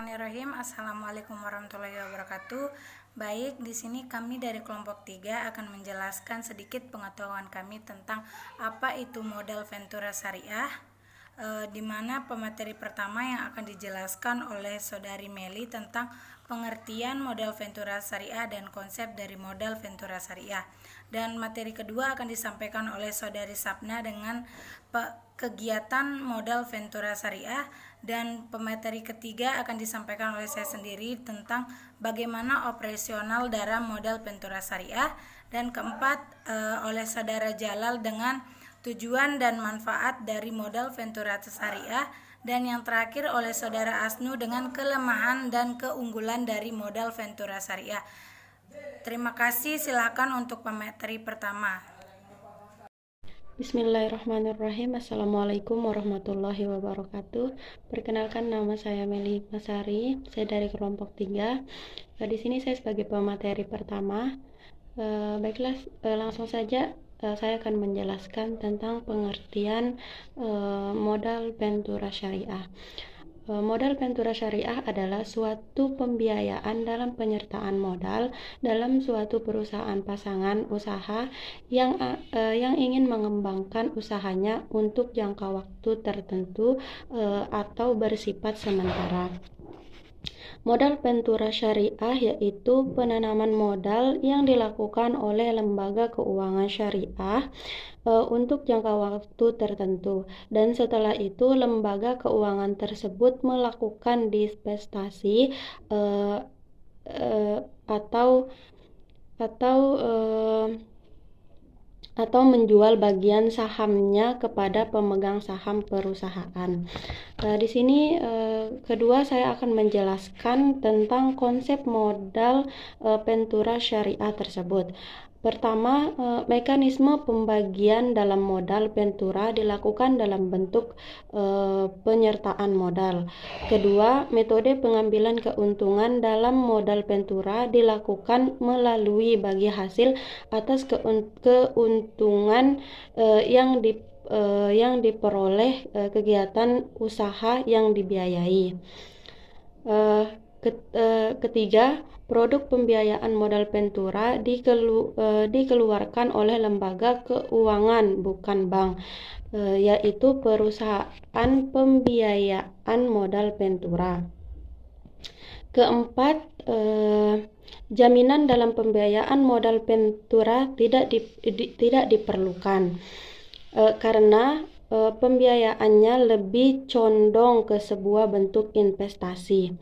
Bismillahirrahmanirrahim. Assalamualaikum warahmatullahi wabarakatuh. Baik, di sini kami dari kelompok 3 akan menjelaskan sedikit pengetahuan kami tentang apa itu modal Ventura Syariah, di mana pemateri pertama yang akan dijelaskan oleh Saudari Meli tentang pengertian modal Ventura Syariah dan konsep dari modal Ventura Syariah. Dan materi kedua akan disampaikan oleh Saudari Sapna dengan kegiatan modal Ventura Syariah, dan pemateri ketiga akan disampaikan oleh saya sendiri tentang bagaimana operasional dalam modal Ventura Syariah, dan keempat oleh Saudara Jalal dengan tujuan dan manfaat dari modal Ventura Syariah, dan yang terakhir oleh Saudara Asnu dengan kelemahan dan keunggulan dari modal Ventura Syariah. Terima kasih, silakan untuk pemateri pertama. Bismillahirrahmanirrahim. Assalamualaikum warahmatullahi wabarakatuh. Perkenalkan, nama saya Meli Masari. Saya dari kelompok 3. Di sini saya sebagai pemateri pertama. Baiklah, langsung saja saya akan menjelaskan tentang pengertian modal Ventura Syariah. Modal Ventura Syariah adalah suatu pembiayaan dalam penyertaan modal dalam suatu perusahaan pasangan usaha yang ingin mengembangkan usahanya untuk jangka waktu tertentu atau bersifat sementara. Modal Ventura Syariah yaitu penanaman modal yang dilakukan oleh lembaga keuangan syariah untuk jangka waktu tertentu, dan setelah itu lembaga keuangan tersebut melakukan divestasi uh, uh, atau atau uh, atau menjual bagian sahamnya kepada pemegang saham perusahaan. Di sini kedua saya akan menjelaskan tentang konsep modal Ventura Syariah tersebut. Pertama, mekanisme pembagian dalam modal Ventura dilakukan dalam bentuk penyertaan modal. Kedua, metode pengambilan keuntungan dalam modal Ventura dilakukan melalui bagi hasil atas keuntungan yang diperoleh kegiatan usaha yang dibiayai. Ketiga, produk pembiayaan modal Ventura dikeluarkan oleh lembaga keuangan, bukan bank, yaitu perusahaan pembiayaan modal Ventura. Keempat, jaminan dalam pembiayaan modal Ventura tidak diperlukan karena pembiayaannya lebih condong ke sebuah bentuk investasi.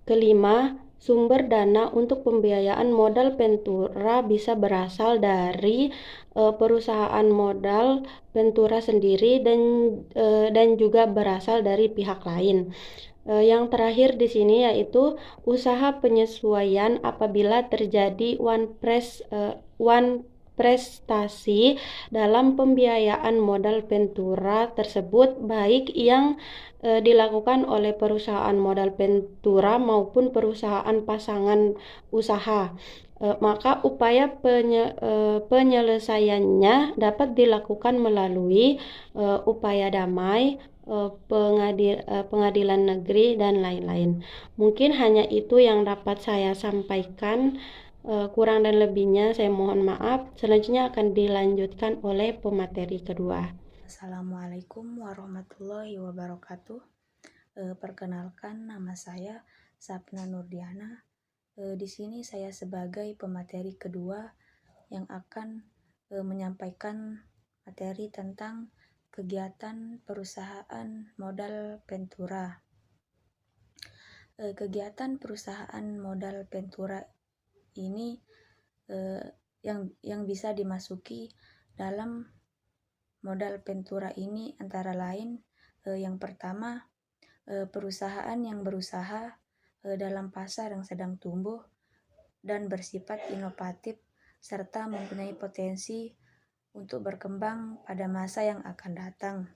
Kelima, sumber dana untuk pembiayaan modal Ventura bisa berasal dari perusahaan modal Ventura sendiri dan juga berasal dari pihak lain. Yang terakhir di sini yaitu usaha penyesuaian apabila terjadi one prestasi dalam pembiayaan modal Ventura tersebut, baik yang dilakukan oleh perusahaan modal Ventura maupun perusahaan pasangan usaha. Maka upaya penyelesaiannya dapat dilakukan melalui upaya damai, pengadilan negeri, dan lain-lain. Mungkin hanya itu yang dapat saya sampaikan. Kurang dan lebihnya saya mohon maaf. Selanjutnya akan dilanjutkan oleh pemateri kedua. Assalamualaikum warahmatullahi wabarakatuh. Perkenalkan, nama saya Sapna Nurdiana. Di sini saya sebagai pemateri kedua yang akan menyampaikan materi tentang kegiatan perusahaan modal Ventura. Kegiatan perusahaan modal Ventura ini yang bisa dimasuki dalam modal Ventura ini antara lain yang pertama, perusahaan yang berusaha dalam pasar yang sedang tumbuh dan bersifat inovatif serta mempunyai potensi untuk berkembang pada masa yang akan datang.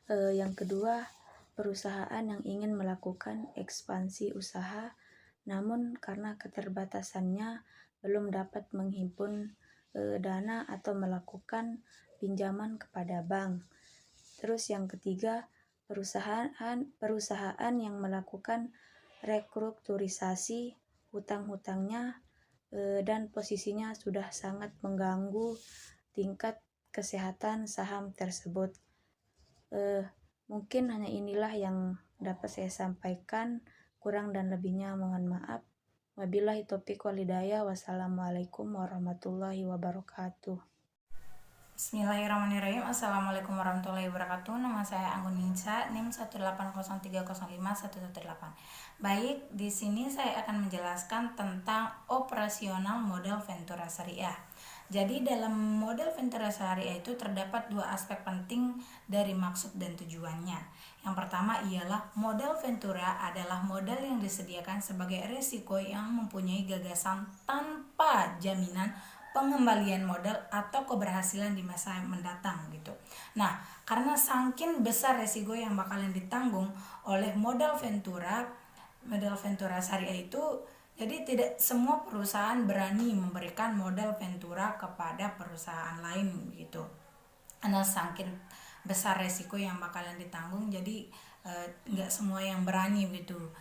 Yang kedua, perusahaan yang ingin melakukan ekspansi usaha namun karena keterbatasannya belum dapat menghimpun dana atau melakukan pinjaman kepada bank. Terus yang ketiga, perusahaan yang melakukan restrukturisasi hutang-hutangnya dan posisinya sudah sangat mengganggu tingkat kesehatan saham tersebut. Mungkin hanya inilah yang dapat saya sampaikan, kurang dan lebihnya mohon maaf. Wabillahi taufiq wal hidayah. Wassalamualaikum warahmatullahi wabarakatuh. Bismillahirrahmanirrahim. Assalamualaikum warahmatullahi wabarakatuh. Nama saya Anggun Ninsa, NIM 180305118. Baik, di sini saya akan menjelaskan tentang operasional modal Ventura Syariah. Jadi dalam model Ventura Syariah itu terdapat dua aspek penting dari maksud dan tujuannya. Yang pertama ialah modal Ventura adalah modal yang disediakan sebagai risiko yang mempunyai gagasan tanpa jaminan pengembalian modal atau keberhasilan di masa mendatang gitu. Nah, karena saking besar resiko yang bakalan ditanggung oleh modal Ventura Syariah itu, jadi tidak semua perusahaan berani memberikan modal Ventura kepada perusahaan lain gitu. Karena saking besar resiko yang bakalan ditanggung, jadi nggak semua yang berani gitu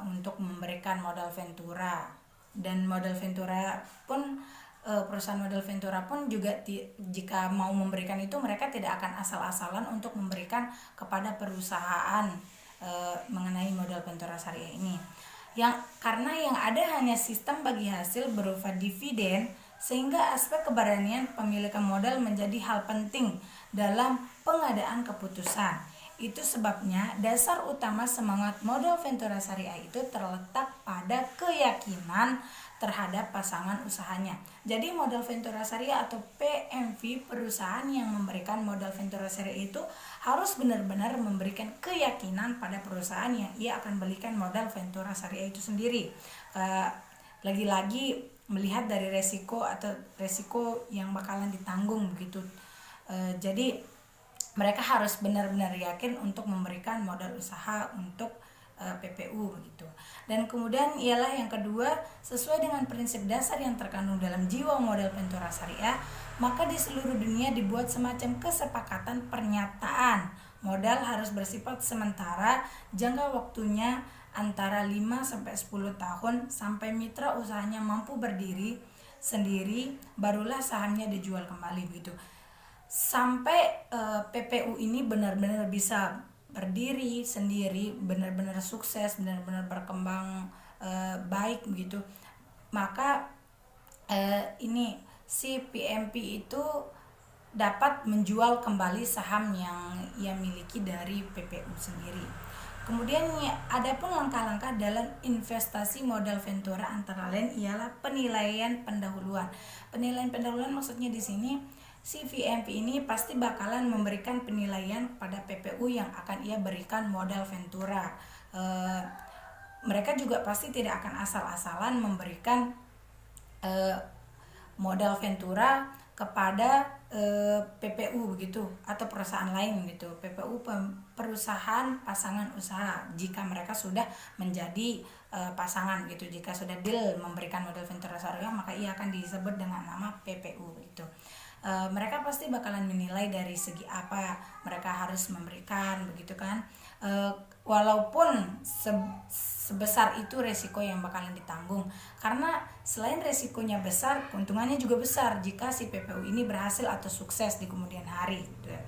untuk memberikan modal Ventura. Dan modal Ventura pun perusahaan modal Ventura pun juga jika mau memberikan itu, mereka tidak akan asal-asalan untuk memberikan kepada perusahaan mengenai modal Ventura Syariah ini. Karena yang ada hanya sistem bagi hasil berupa dividen, sehingga aspek keberanian pemilikan modal menjadi hal penting dalam pengadaan keputusan. Itu sebabnya dasar utama semangat modal Ventura Syariah itu terletak pada keyakinan terhadap pasangan usahanya. Jadi modal Ventura Syariah atau PMV, perusahaan yang memberikan modal Ventura Syariah itu harus benar-benar memberikan keyakinan pada perusahaan yang ia akan belikan modal Ventura Syariah itu sendiri. Lagi-lagi melihat dari resiko yang bakalan ditanggung begitu. Jadi mereka harus benar-benar yakin untuk memberikan modal usaha untuk PPU begitu. Dan kemudian ialah yang kedua, sesuai dengan prinsip dasar yang terkandung dalam jiwa model Ventura Syariah, maka di seluruh dunia dibuat semacam kesepakatan pernyataan modal harus bersifat sementara, jangka waktunya antara 5-10 tahun sampai mitra usahanya mampu berdiri sendiri, barulah sahamnya dijual kembali begitu. Sampai PPU ini benar-benar bisa berdiri sendiri, benar-benar sukses, benar-benar berkembang baik begitu, maka ini si PMP itu dapat menjual kembali saham yang ia miliki dari PPU sendiri. Kemudian ada pun langkah-langkah dalam investasi modal Ventura, antara lain ialah penilaian pendahuluan. Penilaian pendahuluan maksudnya di sini si VMP ini pasti bakalan memberikan penilaian pada PPU yang akan ia berikan modal Ventura. Mereka juga pasti tidak akan asal-asalan memberikan modal Ventura kepada PPU begitu atau perusahaan lain gitu. PPU perusahaan pasangan usaha, jika mereka sudah menjadi pasangan gitu. Jika sudah deal memberikan modal Ventura Syariah, maka ia akan disebut dengan nama PPU gitu. Mereka pasti bakalan menilai dari segi apa mereka harus memberikan begitu kan. Walaupun sebesar itu resiko yang bakalan ditanggung, karena selain resikonya besar, keuntungannya juga besar jika si PPU ini berhasil atau sukses di kemudian hari gitu ya.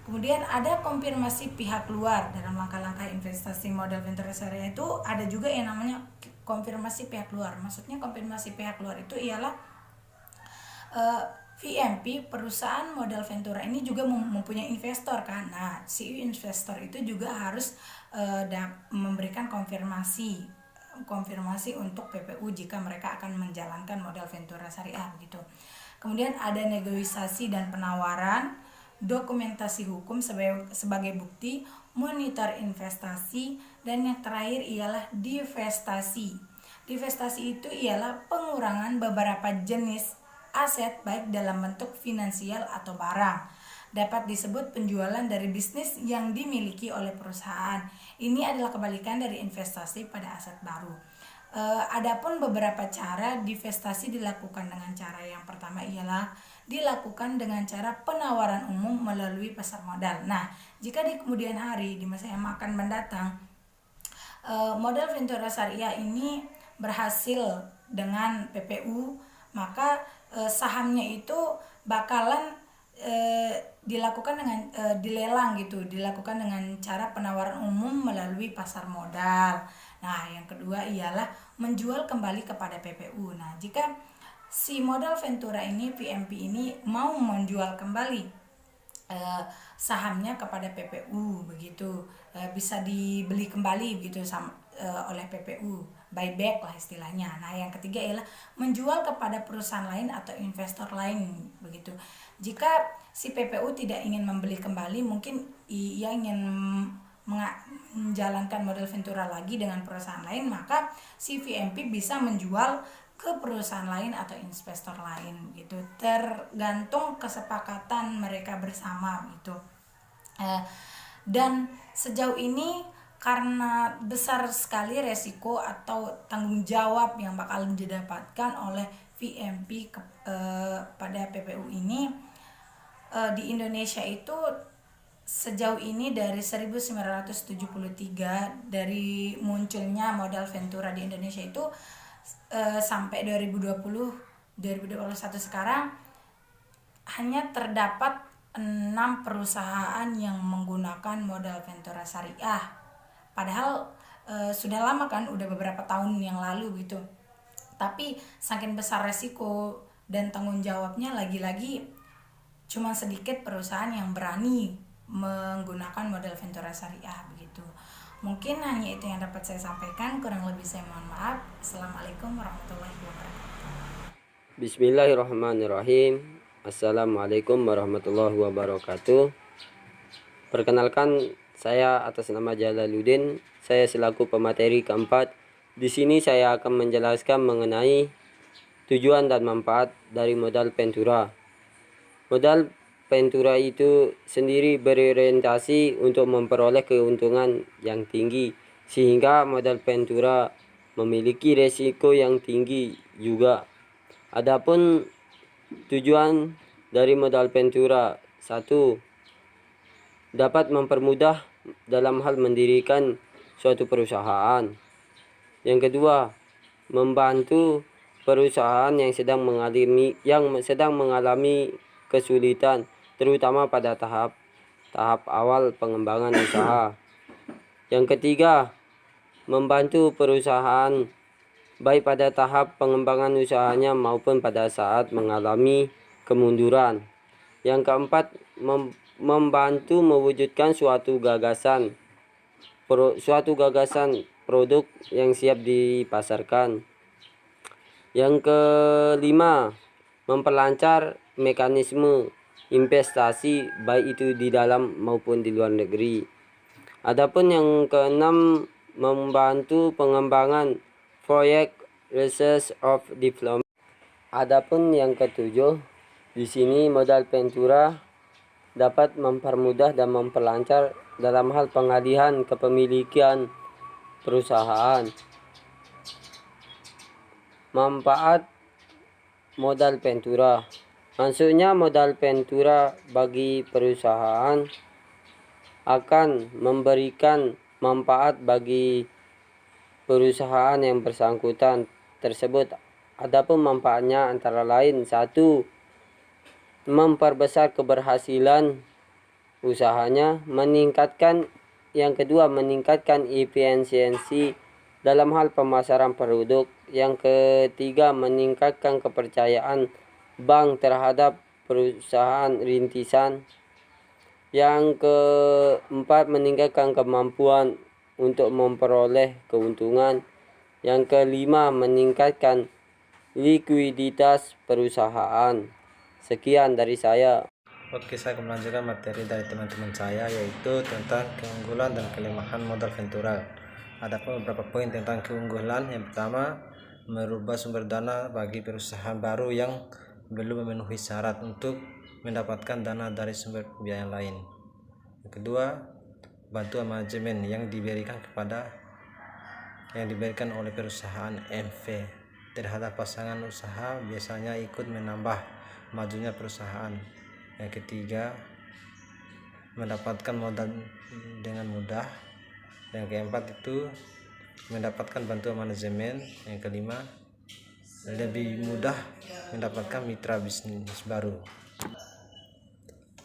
Kemudian ada konfirmasi pihak luar. Dalam langkah-langkah investasi modal Ventura Syariah itu ada juga yang namanya konfirmasi pihak luar. Maksudnya konfirmasi pihak luar itu ialah VMP, perusahaan modal Ventura ini juga mempunyai investor kan. Nah, si investor itu juga harus memberikan konfirmasi untuk PPU jika mereka akan menjalankan modal Ventura Syariah begitu. Kemudian ada negosiasi dan penawaran, dokumentasi hukum sebagai bukti, monitor investasi, dan yang terakhir ialah divestasi. Divestasi itu ialah pengurangan beberapa jenis aset baik dalam bentuk finansial atau barang. Dapat disebut penjualan dari bisnis yang dimiliki oleh perusahaan. Ini adalah kebalikan dari investasi pada aset baru. Adapun beberapa cara divestasi dilakukan dengan cara yang pertama ialah dilakukan dengan cara penawaran umum melalui pasar modal. Nah, jika di kemudian hari, di masa yang akan mendatang, modal Ventura Syariah ini berhasil dengan PPU, maka sahamnya itu bakalan dilakukan dengan dilelang gitu, dilakukan dengan cara penawaran umum melalui pasar modal. Nah, yang kedua ialah menjual kembali kepada PPU. Nah, jika si modal Ventura ini, VMP ini mau menjual kembali sahamnya kepada PPU begitu, bisa dibeli kembali begitu oleh PPU, buyback lah istilahnya. Nah, yang ketiga ialah menjual kepada perusahaan lain atau investor lain begitu. Jika si PPU tidak ingin membeli kembali, mungkin ia ingin menjalankan model Ventura lagi dengan perusahaan lain, maka si VMP bisa menjual ke perusahaan lain atau investor lain gitu, tergantung kesepakatan mereka bersama gitu. Dan sejauh ini karena besar sekali resiko atau tanggung jawab yang bakal didapatkan oleh VMP pada PPU ini, di Indonesia itu sejauh ini dari 1973 dari munculnya modal Ventura di Indonesia itu sampai 2021 sekarang hanya terdapat 6 perusahaan yang menggunakan modal Ventura Syariah. Padahal sudah lama kan, udah beberapa tahun yang lalu gitu. Tapi saking besar resiko dan tanggung jawabnya, lagi-lagi cuma sedikit perusahaan yang berani menggunakan modal Ventura Syariah begitu. Mungkin hanya itu yang dapat saya sampaikan, kurang lebih saya mohon maaf. Assalamualaikum warahmatullahi wabarakatuh. Bismillahirrahmanirrahim. Assalamualaikum warahmatullahi wabarakatuh. Perkenalkan, saya atas nama Jalaluddin. Saya selaku pemateri keempat. Di sini saya akan menjelaskan mengenai tujuan dan manfaat dari modal Ventura. Modal Ventura itu sendiri berorientasi untuk memperoleh keuntungan yang tinggi, sehingga modal Ventura memiliki resiko yang tinggi juga. Adapun tujuan dari modal Ventura: 1. Dapat mempermudah dalam hal mendirikan suatu perusahaan. Yang kedua, membantu perusahaan yang sedang mengalami kesulitan, terutama pada tahap awal pengembangan usaha. Yang ketiga, membantu perusahaan baik pada tahap pengembangan usahanya maupun pada saat mengalami kemunduran. Yang keempat, membantu mewujudkan suatu gagasan produk yang siap dipasarkan. Yang kelima, memperlancar mekanisme investasi baik itu di dalam maupun di luar negeri. Adapun yang keenam, membantu pengembangan proyek research of development. Adapun yang ketujuh, di sini modal Ventura dapat mempermudah dan memperlancar dalam hal pengalihan kepemilikan perusahaan. Manfaat modal Ventura. Maksudnya modal Ventura bagi perusahaan akan memberikan manfaat bagi perusahaan yang bersangkutan tersebut. Adapun manfaatnya antara lain: 1. Memperbesar keberhasilan usahanya. Yang kedua, meningkatkan efisiensi dalam hal pemasaran produk. Yang ketiga, meningkatkan kepercayaan bank terhadap perusahaan rintisan. Yang keempat, meningkatkan kemampuan untuk memperoleh keuntungan. Yang kelima, meningkatkan likuiditas perusahaan. Sekian dari saya. Oke, saya akan melanjutkan materi dari teman-teman saya, yaitu tentang keunggulan dan kelemahan modal Ventura. Ada beberapa poin tentang keunggulan. Yang pertama, merubah sumber dana bagi perusahaan baru yang belum memenuhi syarat untuk mendapatkan dana dari sumber pembiayaan lain. Yang kedua, bantuan manajemen yang diberikan oleh perusahaan MV terhadap pasangan usaha biasanya ikut menambah majunya perusahaan. Yang ketiga, mendapatkan modal dengan mudah. Yang keempat itu mendapatkan bantuan manajemen. Yang kelima, lebih mudah mendapatkan mitra bisnis baru.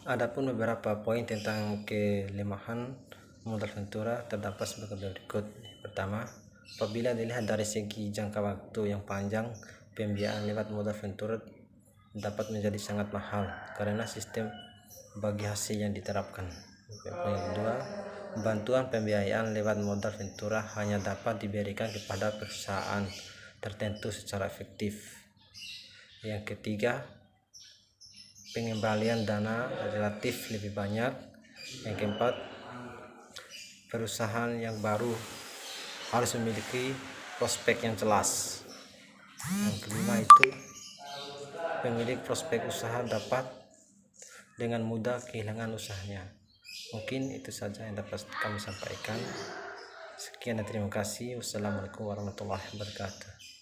Adapun beberapa poin tentang kelemahan modal Ventura terdapat sebagai berikut. Pertama, apabila dilihat dari segi jangka waktu yang panjang, pembiayaan lewat modal Ventura dapat menjadi sangat mahal karena sistem bagi hasil yang diterapkan. Yang kedua, bantuan pembiayaan lewat modal Ventura hanya dapat diberikan kepada perusahaan tertentu secara efektif. Yang ketiga, pengembalian dana relatif lebih banyak. Yang keempat, perusahaan yang baru harus memiliki prospek yang jelas. Yang kelima itu, pemilik prospek usaha dapat dengan mudah kehilangan usahanya. Mungkin itu saja yang dapat kami sampaikan. Sekian dan terima kasih. Wassalamualaikum warahmatullahi wabarakatuh.